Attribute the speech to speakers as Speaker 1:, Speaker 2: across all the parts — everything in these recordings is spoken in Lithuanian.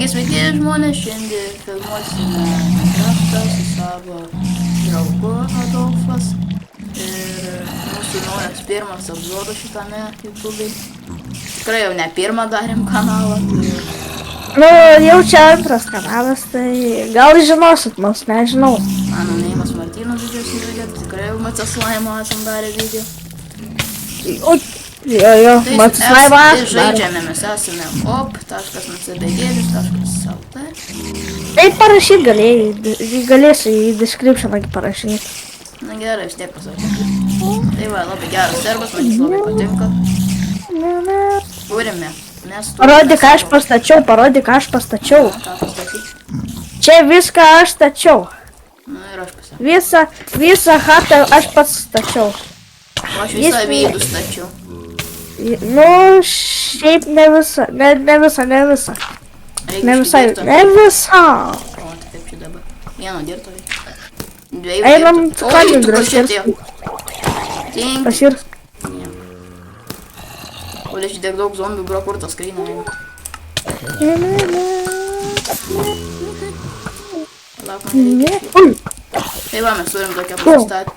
Speaker 1: Sveiki žmonės, šiandien filmuosime Minecraftą su savo draugu Adolfas ir mūsų naujas pirmas apzodas šitame YouTube'ai. Tikrai jau ne pirmą darėm kanalą.
Speaker 2: Nu, jau čia antras kanalas, tai gal žinosit mus, nežinau.
Speaker 1: Mano neimas Martynas didžios įvedė, tikrai jau Maceslaimo esam darę video.
Speaker 2: Jo, Maceslaimo
Speaker 1: Tai
Speaker 2: esam.
Speaker 1: žaidžiame, mes esame op.ncbgėlis.lt.
Speaker 2: Tai parašyt galėsi į descriptioną parašyti.
Speaker 1: Na gerai, vis tiek pasakysiu. Tai va, labai geras servas, man jis labai patinka. Turime.
Speaker 2: Parodyk, ką aš pastačiau,
Speaker 1: Ką pastatyti?
Speaker 2: Čia viską aš stačiau.
Speaker 1: Nu ir aš pasakiau.
Speaker 2: Visą chatą aš pats stačiau.
Speaker 1: O aš visą veidų stačiau.
Speaker 2: Nu, šiaip ne visą. Ne visą.
Speaker 1: Reikia
Speaker 2: Ne visai,
Speaker 1: šį
Speaker 2: ne visą.
Speaker 1: O, tai kaip čia dabar? Vieno dirto reikia. Dviejų
Speaker 2: Einam,
Speaker 1: dirto.
Speaker 2: ką
Speaker 1: Oi,
Speaker 2: jūs
Speaker 1: tu
Speaker 2: drąsiai?
Speaker 1: kažkaip Tink.
Speaker 2: Pasir.
Speaker 1: O, čia tiek daug zombių, bro, kur tas skrynė. Lauk, man reikia. Tai va, mes turim tokią pastatą.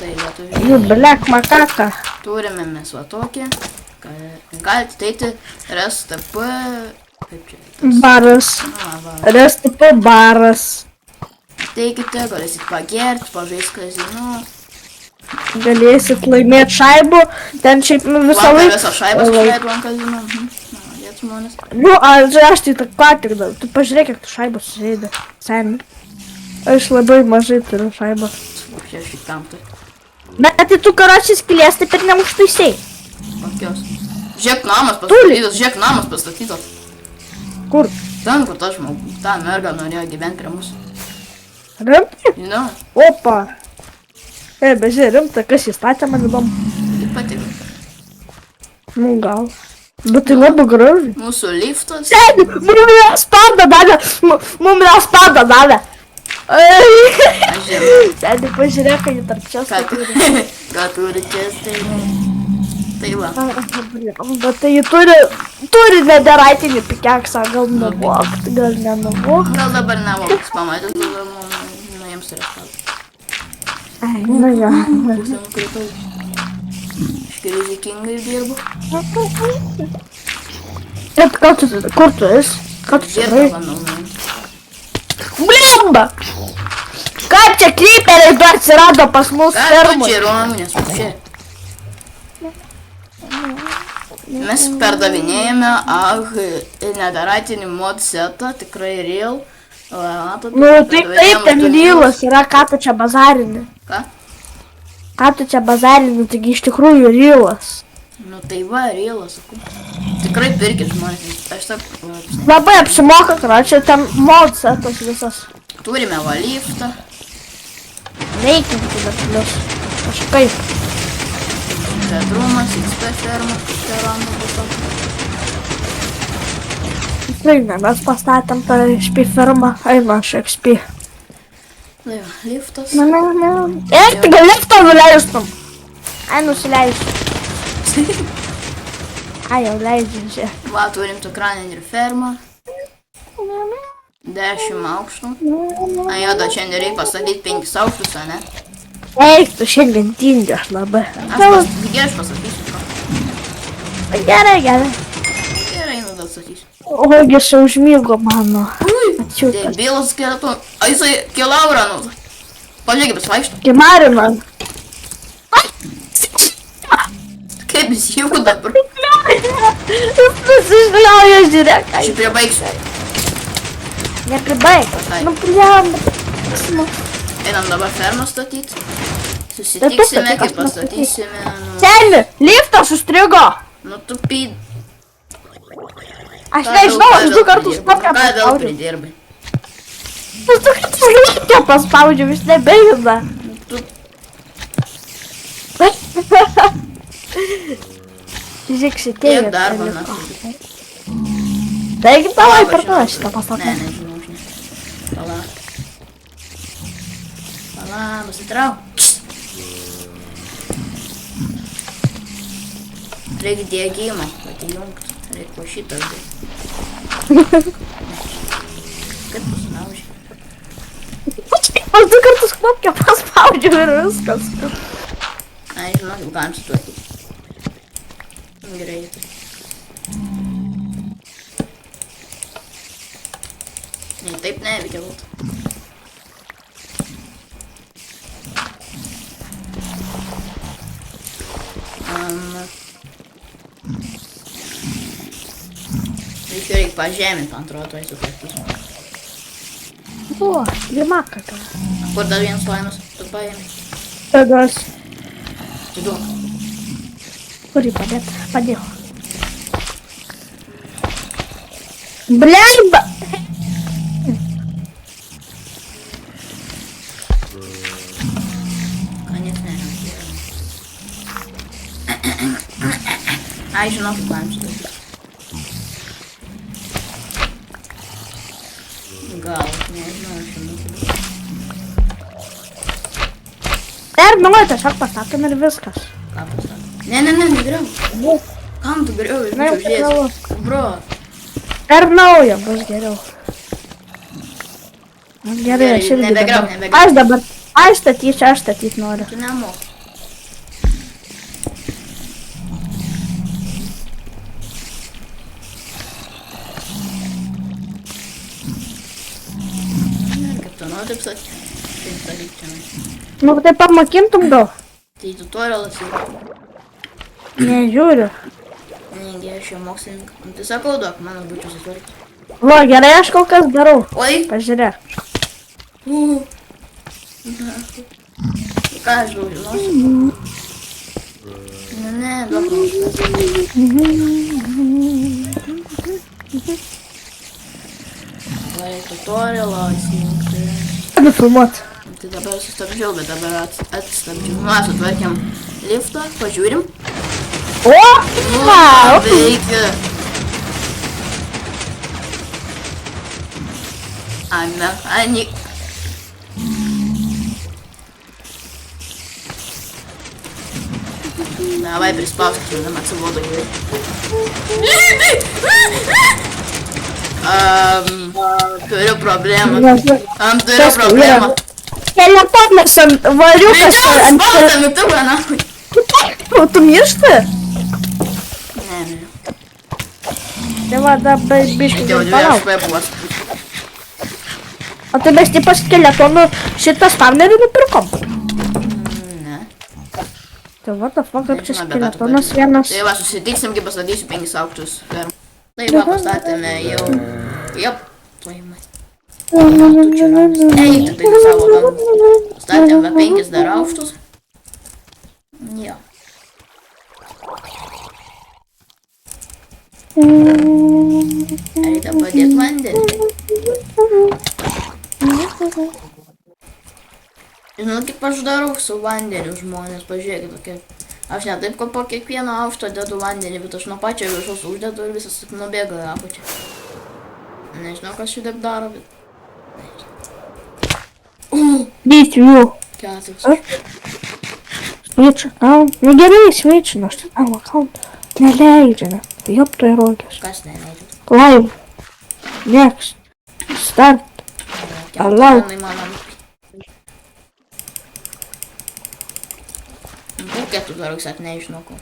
Speaker 1: Tai lietuvių.
Speaker 2: Jų blek makaka.
Speaker 1: Turime mes va tokią. Galite teiti RSTP. Kaip čia?
Speaker 2: Baras.
Speaker 1: Va.
Speaker 2: RSTP baras.
Speaker 1: Teikite, galėsit pagerti, pažaisti kazino.
Speaker 2: Galėsit laimėti šaibų. Ten šiaip visą
Speaker 1: Vakar
Speaker 2: laiką.
Speaker 1: visą šaibą sušleidau ant kazino. Jėt žmonės.
Speaker 2: Nu, aš tai ką tik dar. Tu pažiūrėk, kiek tu šaibų sužaidė. Seniai. Aš labai mažai turiu šaibą.
Speaker 1: Čia šitam tai.
Speaker 2: Bet tai tu karočiai skilės taip ir neužtaisiai.
Speaker 1: Kokios? Žiūrėk namas pastatytas,
Speaker 2: Kur?
Speaker 1: Ten, kur ta žmogus, ta merga norėjo gyventi prie mūsų.
Speaker 2: Rimtai?
Speaker 1: Žinau,
Speaker 2: Opa. Bežiūrė, rimta, kas jį statė, man įdomu.
Speaker 1: tai patiko.
Speaker 2: Nu, gal. Bet tai labai gražiai.
Speaker 1: Mūsų liftas.
Speaker 2: Seniai, mum vėl spadą davė.
Speaker 1: Aš žinau.
Speaker 2: Seniai, pažiūrėk, kad jį tarp čia
Speaker 1: Ką
Speaker 2: statė.
Speaker 1: turi čia, tai va.
Speaker 2: Bet tai jį turi nederaitinį pikeksą, gal nuvokt, gal nenuvokt.
Speaker 1: Gal dabar nevoks pamatys, tada nuims reštą.
Speaker 2: Nu jo.
Speaker 1: Pusę nukritau. Iški rizikingai dirbu.
Speaker 2: Ir kur tu esi? Ką tu čia
Speaker 1: Dirbu,
Speaker 2: darai?
Speaker 1: manau, nuims.
Speaker 2: Blimba! Kaip čia kryperiai dar atsirado pas mus
Speaker 1: Ką tu
Speaker 2: fermui?
Speaker 1: čia ruomonės, čia? Mes perdavinėjame nedaratinį mod setą, tikrai real.
Speaker 2: Nu taip, ten rylas yra, ką tu čia bazarini.
Speaker 1: Ką?
Speaker 2: Ką tu čia bazarini, taigi iš tikrųjų rylas.
Speaker 1: Nu tai va, realas, sakau. Tikrai pirkit žmonės, aš taip.
Speaker 2: Labai apsimoka, karočią, ten mod setas visas.
Speaker 1: Turime va liftą.
Speaker 2: Veikinti dar plius. Kažkaip.
Speaker 1: Bedrumas, XP ferma, terano būtų.
Speaker 2: Tikrai ne, mes pastatėm tą XP firmą. Eina aš XP.
Speaker 1: Tai va, liftas.
Speaker 2: Ne. Eik, tai gal liftą nuleistum. Ai, nusileisiu. Ai, jau leidžiu čia.
Speaker 1: Va, turim cukraninį ir fermą. 10 aukštų. A, joda, šiandien reikia pastatyti 5 aukštus, a ne?
Speaker 2: Eik, tu šiandien tingas labai.
Speaker 1: Aš pasakysiu, ką.
Speaker 2: Gerai.
Speaker 1: Gerai, nu gal sakysiu.
Speaker 2: Ogi čia užmygo mano.
Speaker 1: Tai bilas skeletų. A, jisai kilaurą, nu. Pažiūrėk, jis vaikšto.
Speaker 2: Kimari man.
Speaker 1: Kaip jis juda, bro.
Speaker 2: Jis nusižliauja, žiūrėk.
Speaker 1: Aš jį pribaigsiu.
Speaker 2: Nepribaig.
Speaker 1: Patai.
Speaker 2: Nu, pliam.
Speaker 1: Einam dabar fermą statyti. Susitiksime, kai pastatysime, nu...
Speaker 2: Seni, liftas užstrigo.
Speaker 1: Nu, tu pyd...
Speaker 2: Aš nežinau, aš 2 kartus
Speaker 1: Ką
Speaker 2: tokią
Speaker 1: vėl
Speaker 2: paspaudžiau.
Speaker 1: pridirbai?
Speaker 2: Aš 2 kartus tokią paspaudžiau, jis nebejuda.
Speaker 1: Nu, tu...
Speaker 2: Žiūrėk,
Speaker 1: Tiek
Speaker 2: šitėja.
Speaker 1: darbo mes.
Speaker 2: Taigi, davai parduoda šitą
Speaker 1: Ne,
Speaker 2: pastatą.
Speaker 1: nežinau, žinai. Palauk. Palauk, nusitrauk. Reikia diegimą atjungti. Reikia po šitą.
Speaker 2: knopkę paspaudžiau ir viskas.
Speaker 1: Ai, žinok, jau galim sutvarkyti. Greitai. Ne, taip neveikia būtų. Reikia pažeminti, man atrodo, tuoj sutvarkysiu.
Speaker 2: O, limaka ką.
Speaker 1: Kur dar vienas laimas, tu paėmė.
Speaker 2: Tada
Speaker 1: Tu duok.
Speaker 2: kur jį padėt? Padėjau. Bleiba!
Speaker 1: Ką net nereikia. Ai, žinok, kaip galim sutvarkyti. Gal, nežinau, žinau.
Speaker 2: Ir naują tiesiog pastatome ir viskas.
Speaker 1: Ką pastatė? Ne, negriau. Kam tu griau? Aš
Speaker 2: Na, jau
Speaker 1: būčiau
Speaker 2: negriau.
Speaker 1: žiūrėjęs. Bro.
Speaker 2: Ir naują bus geriau. Gerai,
Speaker 1: Gerai,
Speaker 2: aš irgi
Speaker 1: nebegriauk,
Speaker 2: dabar.
Speaker 1: nebegriauk.
Speaker 2: Aš statyt noriu.
Speaker 1: Tu nemok. Kaip tu nori, taip sakyti. Taip sakyti čia.
Speaker 2: Nu, tai pamokintum gal?
Speaker 1: Tai tutorialas yra.
Speaker 2: Nežiūriu.
Speaker 1: Negi, aš jau mokslininkas. Nu, tai sakau, duok, mano būčiau susitvarkyti.
Speaker 2: Va, gerai, aš kol kas darau.
Speaker 1: Oi!
Speaker 2: Pažiūrėk.
Speaker 1: Ką aš jau žinosiu? Ne, duok man. Vai tutorialą įsijungti.
Speaker 2: Nufilmuot.
Speaker 1: Tai dabar sustabdžiau, bet dabar atstabdžiau. Na, sutvarkėm liftą, pažiūrim.
Speaker 2: O! Wow!
Speaker 1: Veikia. Mechanik. Давай приспавки, нам отсюда говорит. Turiu problemą. Turiu problemą.
Speaker 2: Telefonas ant variukas ant...
Speaker 1: Spaudą mygtuką, nahui.
Speaker 2: O, tu miršti?
Speaker 1: Ne.
Speaker 2: Tai va, dabar biškai
Speaker 1: Jau 2
Speaker 2: palauk.
Speaker 1: HP buvo.
Speaker 2: O tai mes tipo skeletonų šitą spawnerį nupirkom.
Speaker 1: Ne.
Speaker 2: Tai what the fuck, kaip čia
Speaker 1: Nežinau, apie ką tu
Speaker 2: skeletonas
Speaker 1: kalbi.
Speaker 2: vienas.
Speaker 1: Tai va, susitiksim, kai pastatysiu 5 aukštus fermų. Tai va, pastatėme jau... Jop. Tuojimai. Eik, tai savo dangų. Statėme 5 dar aukštus. Jo. Reikia padėti vandenį. Žinau, kaip aš darau su vandeniu žmonės, pažiūrėkit tokia. Aš ne taip, kad po kiekvieno aukšto dedu vandenį, bet aš nuo pačio viršaus uždedu ir visas nubėga į apačią. Nežinau, kas šitaip daro, bet...
Speaker 2: Dėsiu.
Speaker 1: 4.
Speaker 2: Switch account. Nu gerai, switchinu, aš ten tavo account. Neleidžia, ne. Jop, tu įrodės.
Speaker 1: Kas neleidžia?
Speaker 2: Live. Next. Start. Allow. Kokia tu darai, kad nežinau ko.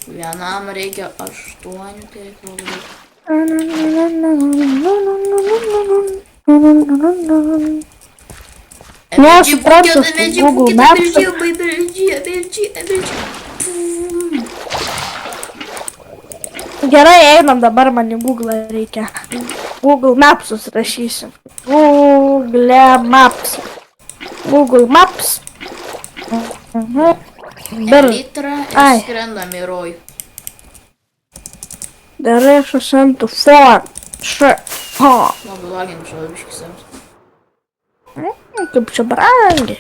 Speaker 2: Vienam reikia 8, tai labai. Nesuprantu, Google Maps. Gerai, einam dabar, man į Google reikia. Google Maps rašysim. Google Maps. Google Maps. Dar.
Speaker 1: Litrą ir
Speaker 2: Ai.
Speaker 1: skrendam į rojų.
Speaker 2: Direction to 4.
Speaker 1: Labai laginu šio biškis.
Speaker 2: Kaip čia brangiai.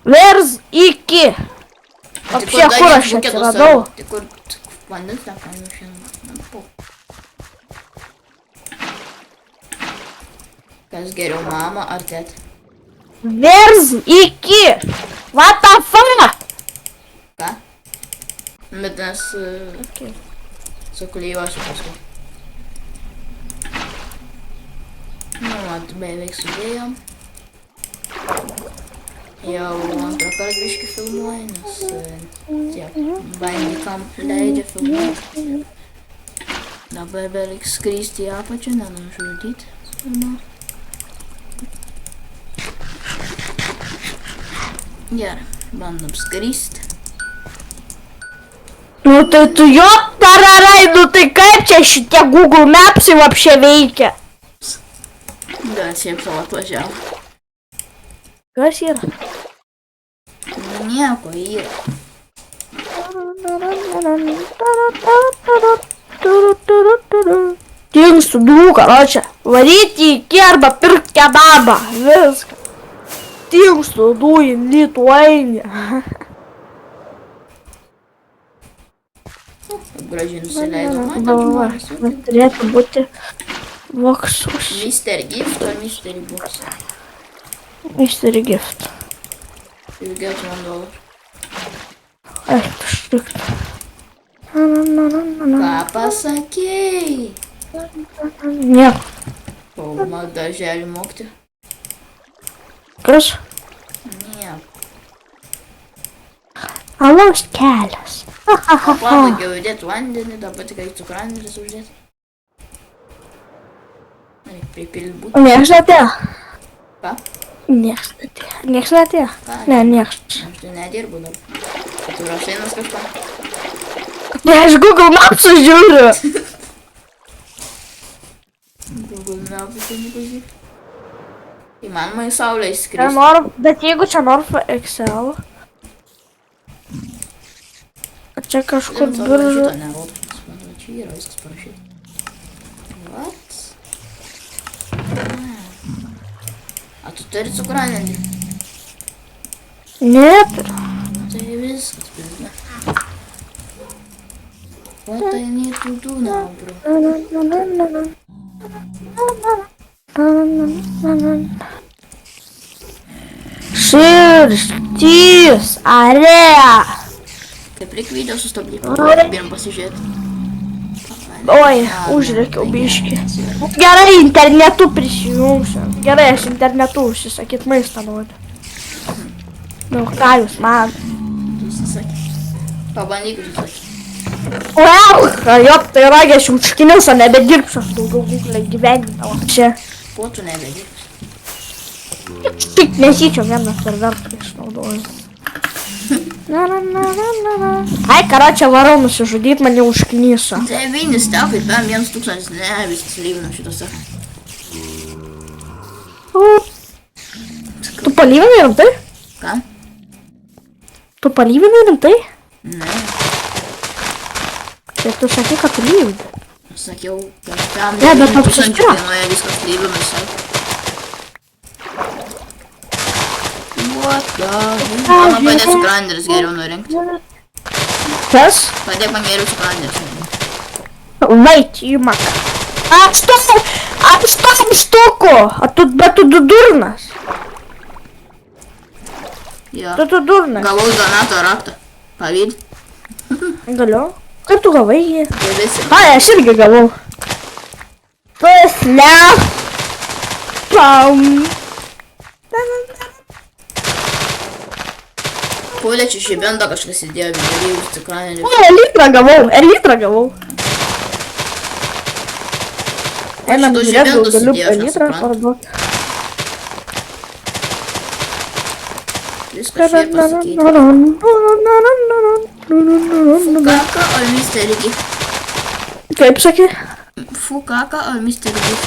Speaker 2: Vers iki. Apšė, kur aš čia atsiradau?
Speaker 1: Tai kur vandens nepaėmiau šiandien. Kas geriau, mama ar tėtė?
Speaker 2: Vers iki. What the fuck?
Speaker 1: Ką? Bet nes... Suklyjuosiu paskui. beveik sudėjom. Jau antrą kartą biškį filmuoju, nes tiek bandykam leidžia filmuoti. Dabar beveik skristi į apačią, nenužudyti. Gerai, bandom skristi.
Speaker 2: Nu tai tu jo tararai, nu tai kaip čia šitie Google Maps'ai vapšė veikia?
Speaker 1: Gal šiaip savo atvažiavo.
Speaker 2: Kas yra?
Speaker 1: Nu nieko, yra.
Speaker 2: Dingstu dujų, karočią. Varyti iki arba pirk kebabą. Viską. Dingstu dujų, Lituainija.
Speaker 1: Gražiai nusileidau. Žmonės.
Speaker 2: Turėtų būti voksus.
Speaker 1: Mr. Gift ar Mr. Box?
Speaker 2: Mr. Gift.
Speaker 1: You get $1.
Speaker 2: Ai, štikt.
Speaker 1: Ką pasakėjai?
Speaker 2: Nieko.
Speaker 1: Pauma darželį mokti?
Speaker 2: Kas?
Speaker 1: Nieko.
Speaker 2: Alaus kelias.
Speaker 1: Pabagiau įdėti vandenį, dabar tik į cukranėlis uždėti. Reikia pripilti būti.
Speaker 2: Nieks netėjo.
Speaker 1: Ką?
Speaker 2: Nieks netėjo. Nieks netėjo. Ne, nieks.
Speaker 1: Aš tai nedirbu dar. Tu rašainas kažką?
Speaker 2: Ne, aš Google Maps žiūriu.
Speaker 1: Google Maps tai nepažiūrė. Įmanoma į saulę įskristi.
Speaker 2: Bet jeigu čia Norfa Excel. Čia kažkur biržu.
Speaker 1: Šito nerodo, nes man čia yra viskas parašyta. What? A tu turi cukranelį?
Speaker 2: Neturiu.
Speaker 1: Nu tai viskas, pilna. What I need to do now, bro?
Speaker 2: Širštys, area.
Speaker 1: Kaip reikia video sustabdyti, pirm pasižiūrėti.
Speaker 2: Oi, užrėkiau biškį. Gerai, internetu prisijungsiu. Gerai, aš internetu užsisakyt maistą noriu. Nu, ką jūs man?
Speaker 1: Tu užsisakė. Pabandyk užsisakyti.
Speaker 2: Wow, jop, tai ragė, aš užkinius, o nebedirbsiu. Aš daugiau Google gyvenimą. Čia.
Speaker 1: Kuo tu nebedirbsi?
Speaker 2: Tik nesyčiau vieną serverą išnaudoju. Ai, karočią varau nusižudyt, mane užknyso.
Speaker 1: 9 stepai, tam 1000, ne, viskas lyvina šitose.
Speaker 2: Tu palyvinai rimtai?
Speaker 1: Ką?
Speaker 2: Tu palyvinai rimtai?
Speaker 1: Ne,
Speaker 2: Tai tu sakai, kad tu lyvinai.
Speaker 1: sakiau, kad tam
Speaker 2: Ne, bet
Speaker 1: 9000
Speaker 2: apsiskira.
Speaker 1: kainuoja viskas lyvina visai. What the? Mama padėk cukranėlis geriau nurinkti.
Speaker 2: Kas?
Speaker 1: Padėk man geriau cukranėlis.
Speaker 2: Wait, you maka. Отстань, штуку! А тут, bet tu durnas.
Speaker 1: Jo.
Speaker 2: Tu durnas.
Speaker 1: Gavau donato raktą. Pavydi?
Speaker 2: Galiu. Kaip tu gavai jį?
Speaker 1: Tai visi.
Speaker 2: Ai, aš irgi gavau. Tu ne. Pam.
Speaker 1: Pūlė čia šibendo kažkas įdėjo vidury už cukranėlį.
Speaker 2: Elitrą gavau. Einam
Speaker 1: tu
Speaker 2: žiūrėt,
Speaker 1: žibendus
Speaker 2: galiu
Speaker 1: įdėjai, aš
Speaker 2: elitrą
Speaker 1: nesuprantu.
Speaker 2: parduot.
Speaker 1: Viskas čia pasakyti. Fukaka ar Mr. Gift?
Speaker 2: Kaip sakė?
Speaker 1: Fukaka ar Mr. Gift?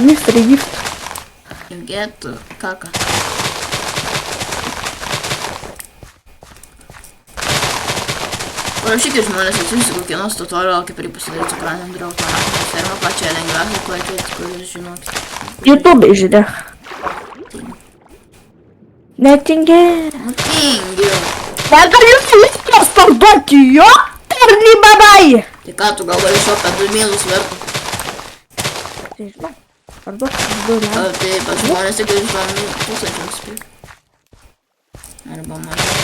Speaker 2: Mr. Gift.
Speaker 1: You get kaka. Parašykit žmonės, atsiųsiu kokį nors tutorialą, kaip reikia pasidaryti cukranėlį draugą. Ferma pačią lengviausią, ko atėjate, kur jūs žinokite.
Speaker 2: YouTube žiūrė. Netingė.
Speaker 1: Nu tingiu.
Speaker 2: Negaliu viskas parduoti, jo? Tarnybabai.
Speaker 1: Tai ką tu galvoji iš to, kad 2 mylus vertų?
Speaker 2: Tai žinau, parduoti 2 metų.
Speaker 1: Tai pas žmonės tik iš 2000 spirk. Arba mažiau.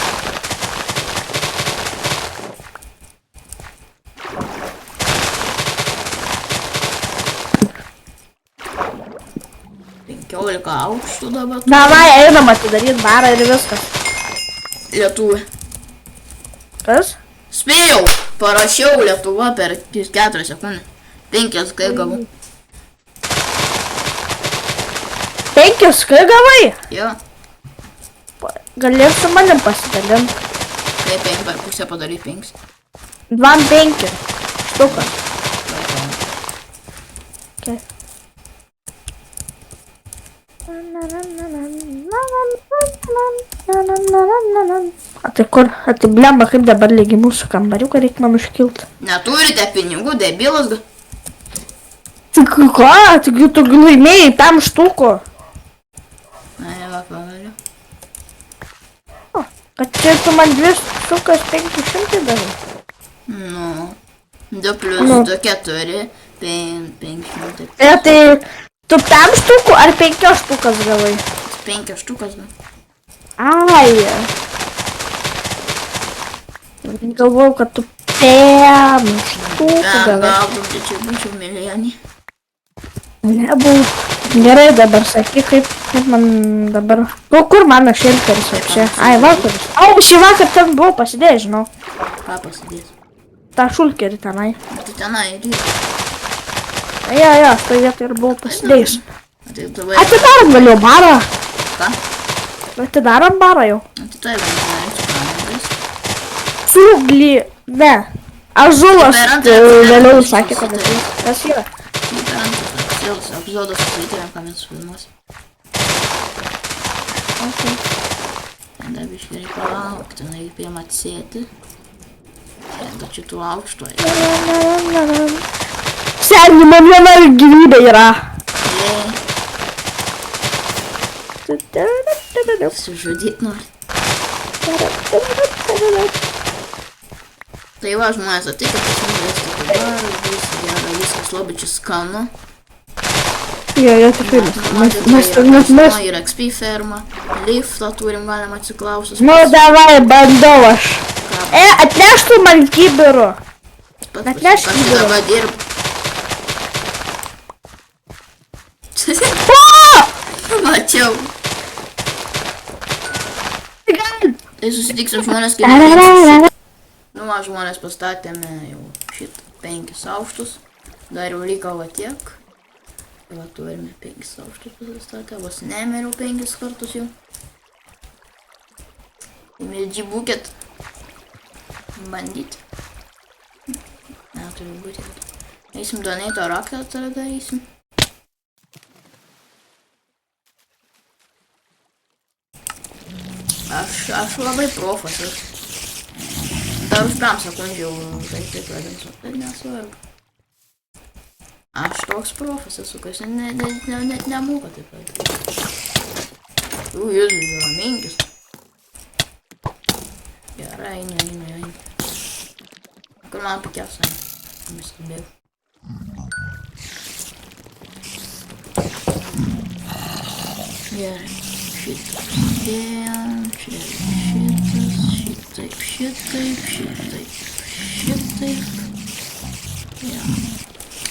Speaker 1: 16 aukštų dabar.
Speaker 2: Davai, einam atidaryt barą ir viskas.
Speaker 1: Lietuvė.
Speaker 2: Kas?
Speaker 1: Spėjau, parašiau Lietuva per 4 sekundės. 5 kai gavau.
Speaker 2: 5 kai gavai?
Speaker 1: Jo.
Speaker 2: Galėjau su manim pasidalinti.
Speaker 1: Tai 5 per pusę padaryti 5.
Speaker 2: 2-5 štuką. Okay. A tai kur? A tai blemba, kaip dabar lygi mūsų kambariuką reikia man užkilt.
Speaker 1: Neturite pinigų, debilas.
Speaker 2: Tai ką? Taigi tu laimėjai 5 štukų.
Speaker 1: Na, va, pavaliu.
Speaker 2: O, kad čia tu man 2 štukas 500 davai.
Speaker 1: Nu, 2 plus 2, 4, 500.
Speaker 2: Tai tu 5 štukų ar 5 štukas gavai?
Speaker 1: 5 štukas, nu.
Speaker 2: Ai. Galvojau, kad tu 5 štukų gavai.
Speaker 1: Galbūt tai čia būčiau milijonį.
Speaker 2: Nebūt. Gerai dabar sakyk, kaip man dabar... O kur mano šilteris čia? Ai, vakaris. O, šį vakar ten buvau pasidėjęs, žinau.
Speaker 1: Ką pasidės?
Speaker 2: Ta šulkerį tenai.
Speaker 1: Tai tenai ir yra.
Speaker 2: Jo, tai vietoj ir buvau pasidėjęs.
Speaker 1: Tai tavai...
Speaker 2: Atidarom galiu barą.
Speaker 1: Ką?
Speaker 2: Atidarom barą jau.
Speaker 1: Tai tai vandenai suprantas.
Speaker 2: Sugly... Ne. Ažulas
Speaker 1: Per antrą
Speaker 2: vėliau
Speaker 1: epizodą
Speaker 2: sakė, kad ateis. Kas yra?
Speaker 1: Tai per antrą epizodą susitarėm, ką mes filmuosim. Tada biškai reikia palaukti, reikia pirmą atsėti. Šiandien šitų aukštų.
Speaker 2: Seni, man viena gyvybė yra.
Speaker 1: Sužudyt nori. Tai va, žmonės ateikit, pas mane rasti dabar, visi gera, viskas labai čia skanu.
Speaker 2: Jo, tikrai mes...
Speaker 1: Ir XP ferma, liftą turim, galim atsiklausus.
Speaker 2: Nu, davai, bandau aš. Atneštų man kibirų. Atnešk
Speaker 1: kibirų. Aš dabar dirbu. Mačiau. Tai susitiksim žmonės, kaip mes. Nu, va, žmonės pastatėme jau šitą 5 aukštus. Dar jau liko va tiek. Va, turime 5 aukštus pasistatę. Vos nemeriau 5 kartus jau. Mildži būkit. Bandyti. Ne, turi būti. Eisim donato raktą, tada darysim. Aš labai profas. Dar už 5 sekundžių tai pradėsiu, bet nesvarbu. Aš toks profas esu, kas net nemoka taip pat. Jūs yra minkis. Gerai, einu. Kur man pikėsai? Viską bėgu. Gerai. Šitą sudėjom, čia šitaip. Ja.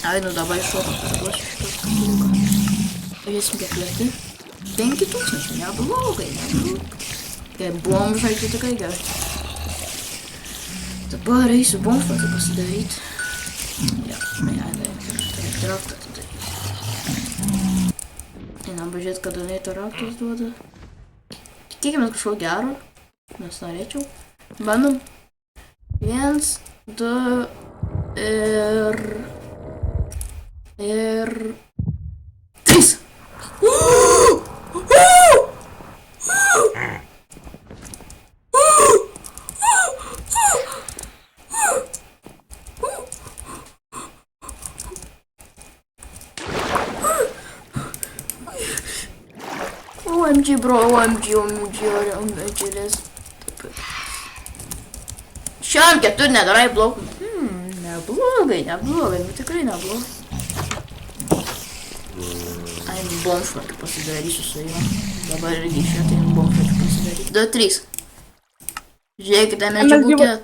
Speaker 1: Ai, nu dabar šoką parduosiu šitos kabliuką. Žiūrėsim, kiek lėti. 5000, neblogai. Kaip bomžai, tai tikrai gerai. Dabar eisiu bomžpatį pasidaryti. Ja, tai traktą atidaryti. Einam pažiūrėti, kad donato raktus duoda. Tikėkime kažko gero, nes norėčiau. Bandom. 1, 2 ir 3. OMG bro, OMG, les. Šiam 4 nedarai blokų. Neblogai, nu tikrai neblogai. Ai, bomžpatį pasidarysiu su juo. Dabar irgi šią tai bomžpatį pasidarysiu. 2, 3. Žiūrėkite, medžių būkėt.